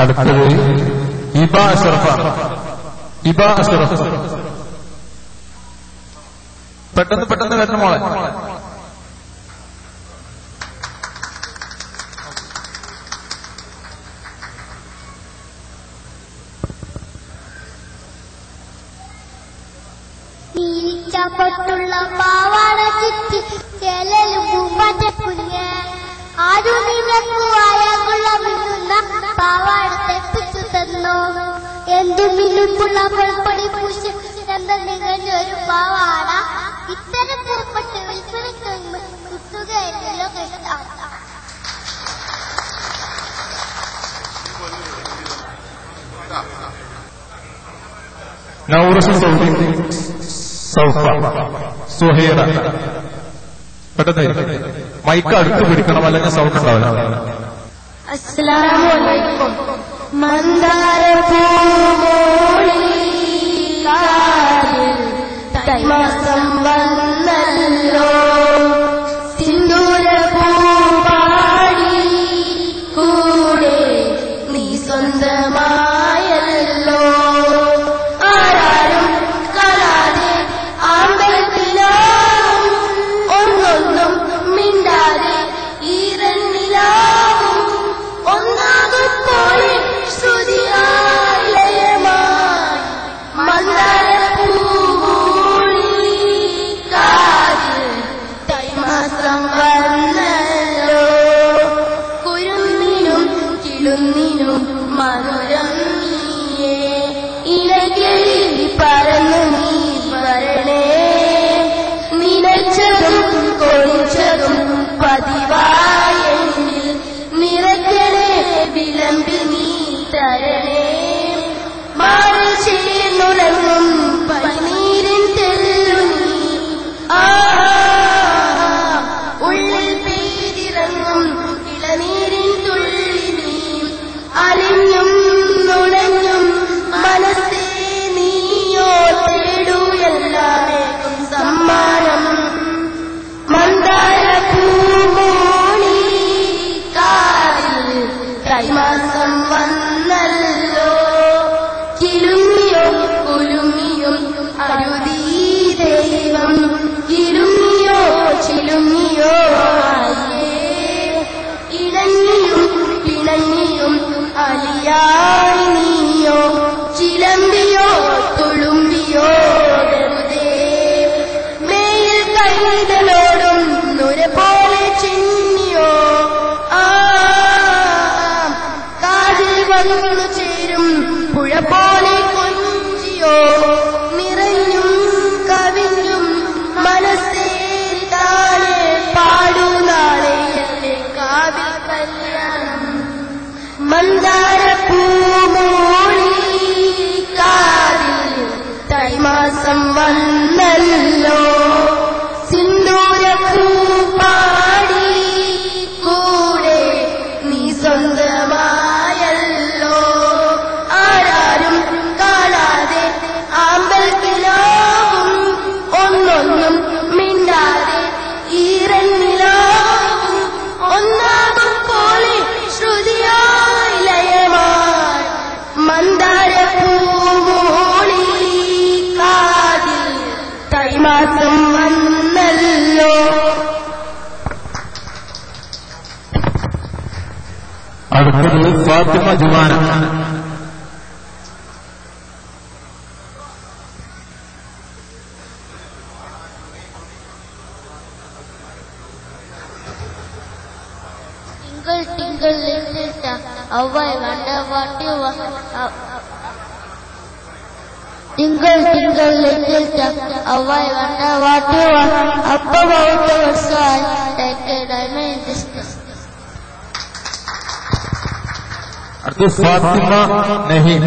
അടുത്തത് ഇബ അഷ്റഫാണ്. ഇബ അഷ്റഫ് പെട്ടെന്ന് പെട്ടെന്ന് വരണം മോളെ. നീച്ചപ്പെട്ടുള്ള പാവാട ചുറ്റി ചെലലും പൂമ്പാറ്റക്കുഞ്ഞ് ആരു നിനക്കു അഴകുള്ള മിന്നുന്ന പാവാട തെപ്പിച്ചു തന്നു. എന്തു മിന്നുമുള്ള പൊൾപ്പടി പൂശി എന്താ നികഞ്ഞൊരു പാവാട ഇത്തരം പൂർപ്പെട്ട് വിൽപ്പനയ്ക്ക് കിട്ടുകയല്ലോ കഷ്ടം. പെട്ടെന്ന് മൈക്ക് അടുത്ത് പിടിക്കണം, അല്ലെങ്കിൽ സൗണ്ട് ഉണ്ടാവില്ല. അസ്സലാമു അലൈക്കും. മന്ദാര തൈമാസം വന്നല്ലോ, സിന്ദൂര പൂവാടി കൂടെ നീ സ്വന്തമായല്ലോ. ആരാരും കാണാതെ ആമ്പലത്തിലാവും ഒന്നൊന്നും മിണ്ടാതെ ഈരന്നിലാവും ഒന്നാകപ്പോലെ ശ്രുതിയായി ലയമായി മന്ദാര പൂവോളി കാതിൽ തൈമാസം വന്നല്ലോ. കുരുന്നിനും കിളുന്നിനും മധുരം നീയേ, ഇലകളിൽ പറന്നു നീ വരണേ. നിലച്ചതും കൊഴിച്ചതും പതിവായെങ്കിൽ നിറക്കണേ, വിളമ്പി നീ തരണേ. മാറി ചേർന്നുണങ്ങും പനിനീരിൻ തെല്ലു നീ, ഉള്ളിൽ പെയ്തിറങ്ങും ഇളനീരിൻ തുള്ളി നീ. അലിഞ്ഞും നുണഞ്ഞും മനസ്സേ നീയോ തേടൂ എല്ലാമേക്കും സമ്മാനം. മന്ദാര പൂമോളി കാതിൽ തൈമാസം വന്നല്ലോ. കിലുങ്ങിയോ കുലുങ്ങിയും അരുതീ ദൈവം, കിലുങ്ങിയോ ചിലുങ്ങിയോ ഇണങ്ങിയും പിണങ്ങിയും അലിയായി നീയോ. ചിലമ്പിയോ തുളുമ്പിയോ വെറുതെ മേയിൽ കൈതലോടും നുര പോലെ ചിന്നിയോ. കാതിൽ വന്നു ചേരും പുഴ പോലെ കൊഞ്ചിയോ. നിറഞ്ഞും കവിഞ്ഞും മനസ്സേ താനെ പാടൂ നാളെ എന്റെ കാവിൽ കല്യാണം. മന്ദാര പൂമോളി കാതിൽ തൈമാസം വന്നല്ലോ, സിന്ദൂര പൂപ്പാടി കൂടെ നീ സ്വന്തമായല്ലോ. ആരാരും കാണാതെ ആമ്പൽക്കിലാവും ഒന്നൊന്നും മിണ്ടാതെ ഈറന്നിലാവും ഒന്നാകും പോലെ ശ്രുതിയായി ലയമായി മന്ദാര പൂമോളി കാതിൽ തൈമാസം വന്നല്ലോ. അടുത്തത് Fathima Jumana. Tinkle, tinkle, little star, how I wonder what you are. Tinkle, tinkle, little star, how I wonder what you are. Up above the sky, like a diamond disc. അടുത്തത് ഫാത്തിമ നഹീം.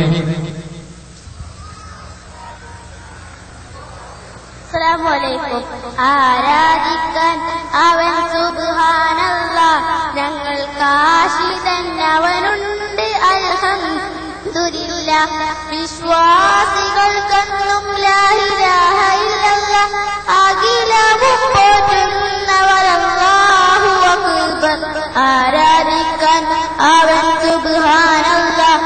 അസ്സലാമു അലൈക്കും. ആരാധിക്കാൻ അവൻ സുബ്ഹാനല്ലാഹ്, ഞങ്ങൾക്ക് ആശിതൻ അവനുണ്ട് അൽഹംദുലില്ലാഹ്. വിശ്വാസികൾക്കെന്നും ലാ ഇലാഹ ഇല്ലല്ലാഹ്, അഖിലവും പോറ്റുന്നവർ അല്ലാഹു അക്ബർ. ആരാധിക്കാൻ അവൻ സുബ്ഹാനല്ലാഹ്,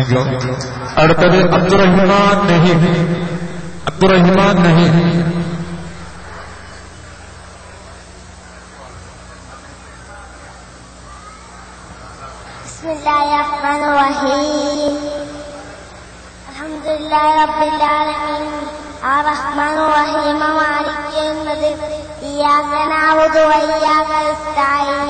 താങ്ക് യു. അടുത്തത് അബ്ദുറഹിമാൻ നഹീം. അബ്ദുറഹിമാൻ നഹീം. ബിസ്മില്ലാഹിർറഹ്മാനിർറഹീം. അൽഹംദുലില്ലാഹി റബ്ബിൽ ആലമീൻ അർറഹ്മാനിർറഹീം മാലികി യൗമിദ്ദീൻ ഇയ്യാക നഅബുദു വ ഇയ്യാക നസ്തഈൻ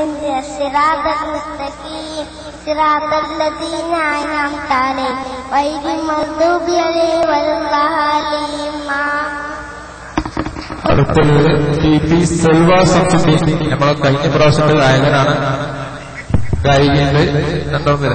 ഇഹ്ദിനസ് സിറാത്തൽ മുസ്തഖീം സിറാത്തൽ ലദീന അൻഅംത അലൈഹിം ഗൈറിൽ മഗ്ദൂബി അലൈഹിം വലദ്ദാലിൻ. അടുത്തത് ടി സെൽവ സംസുദ്ദീൻ. നമ്മളെ കഴിഞ്ഞ പ്രാവശ്യത്തെ ഗായകനാണ്. ഗായികയുണ്ട്. രണ്ടാം നില.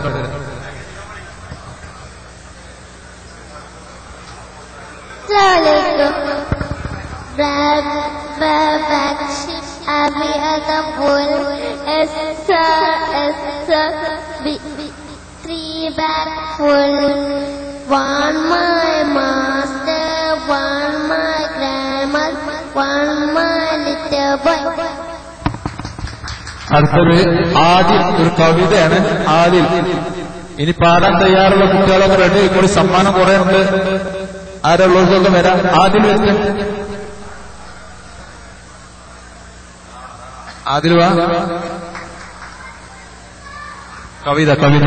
One my master, one my grandmother, one my little boy. അടുത്തത് ആദിൽ. ഒരു കവിതയാണ് ആദിൽ. ഇനി പാടാൻ തയ്യാറുള്ള കുട്ടികളൊക്കെ റെഡി. ഒരു സമ്മാനം കുറെ ഉണ്ട്. ആരുള്ളവർക്കൊക്കെ വരാം. ആദിൽ വെച്ച് ആദിൽ വാ. കവിത കവിത.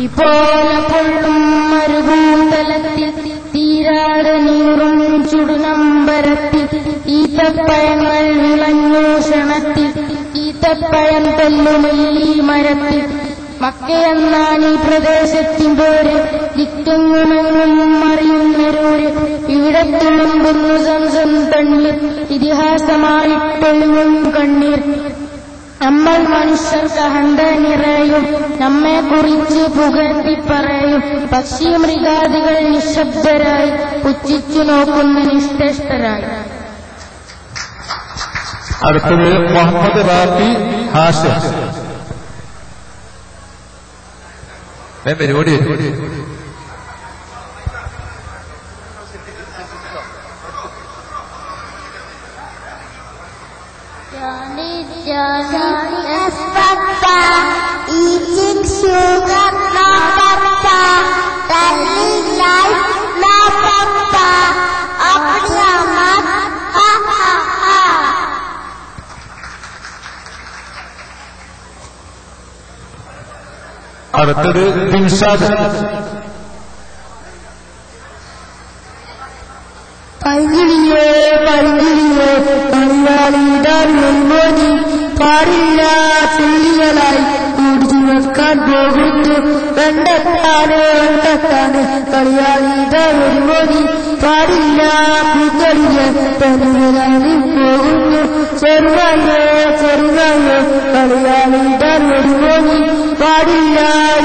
ഇപോലെ പൊള്ളും മരുഭൂതലത്തിൽ തീരാട് നീറും ചുടുനമ്പരത്തിൽ ഈത്തപ്പഴങ്ങൾ വിളഞ്ഞു ക്ഷണത്തിൽ ഈത്തപ്പഴം തെല്ലുമെല്ലി മരത്തിൽ മക്കയെന്നാണ് ഈ പ്രദേശത്തിൻ പേര്. ദിക്കുങ്ങുമെങ്ങും അറിയുന്നൊരൂര് ഇവിടെ തുളുമ്പുന്നു സംസം തണ്ണീർ ഇതിഹാസമായിട്ടൊഴുകും കണ്ണീർ. നമ്മൾ മനുഷ്യർക്ക് അഹന്ത നിറയും നമ്മെ കുറിച്ച് പുകഴ്ത്തി പറയും. പക്ഷി മൃഗാദികൾ നിശബ്ദരായി പുച്ഛിച്ചു നോക്കുന്ന നിഷ്ഠരായി. അടുത്തത് മുഹമ്മദ് റാഫി ഹാഷിം. പരിപാടി Johnny Espanta, eating sugar, no pasta, telling lies, no pasta, open your mouth, ha ha ha. അടുത്തത് ദിൽഷാദ്. പൈങ്കിളിയേ പൈങ്കിളിയേ പണിയാളിടാൻ പാടില്ല ചെല്ലികളായി കുടിച്ചു വെക്കാൻ പോകുന്നു. കണ്ടെത്താന് കളിയാളിടാൻ ഒരുമോദി പാടില്ല പൂക്കളിയെ പെണ്ണുകളായി പോകുന്നു. ചെറുതായേ കളിയാളിടാൻ ഒരുമോദി പാടില്ല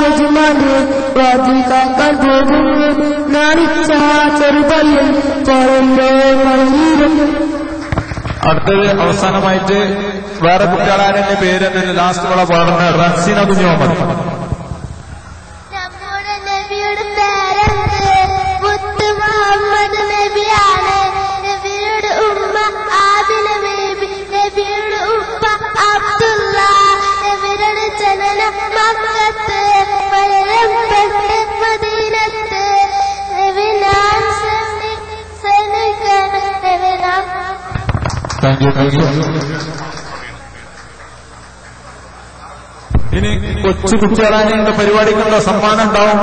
യജമാനെ വാതി കാക്കാൻ പോകുന്നു. നാണിച്ച ചെറുതല്ലിൽ പറയല്ലേ മറന്നീരും. അടുത്തത് അവസാനമായിട്ട് വേറെ കുട്ടികളാരെന്റെ പേര് ലാസ്റ്റ് ഉള്ള പാടുന്ന റൻസിന കുഞ്ഞുമുഹമ്മദ്. നമ്മുടെ നബിയുടെ പേരെന്ത്? മുത്ത് മുഹമ്മദ് നബിയാണ്. നബിയുടെ ഉമ്മ ആമിന ബീബി, നബിയുടെ ഉപ്പ അബ്ദുള്ള, നബിയുടെ ജനനം മക്കത്ത്, മരണം പെട്ട് മദീനത്ത്, നബിനാൻ സനികൻ നബിനാൻ. Thank you. ഇനി കൊച്ചു കുട്ടികളാനുള്ള പരിപാടിക്കുള്ള സമ്മാനം ഉണ്ടാവും.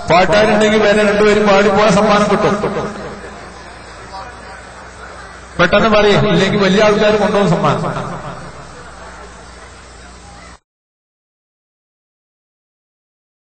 പാട്ടുകാരുണ്ടെങ്കിൽ വേറെ രണ്ടുപേരും പാടിപ്പോയ സമ്മാനം കിട്ടും. പെട്ടെന്ന് പറയും, ഇല്ലെങ്കിൽ വലിയ ആൾക്കാർ കൊണ്ടുപോകും സമ്മാനം.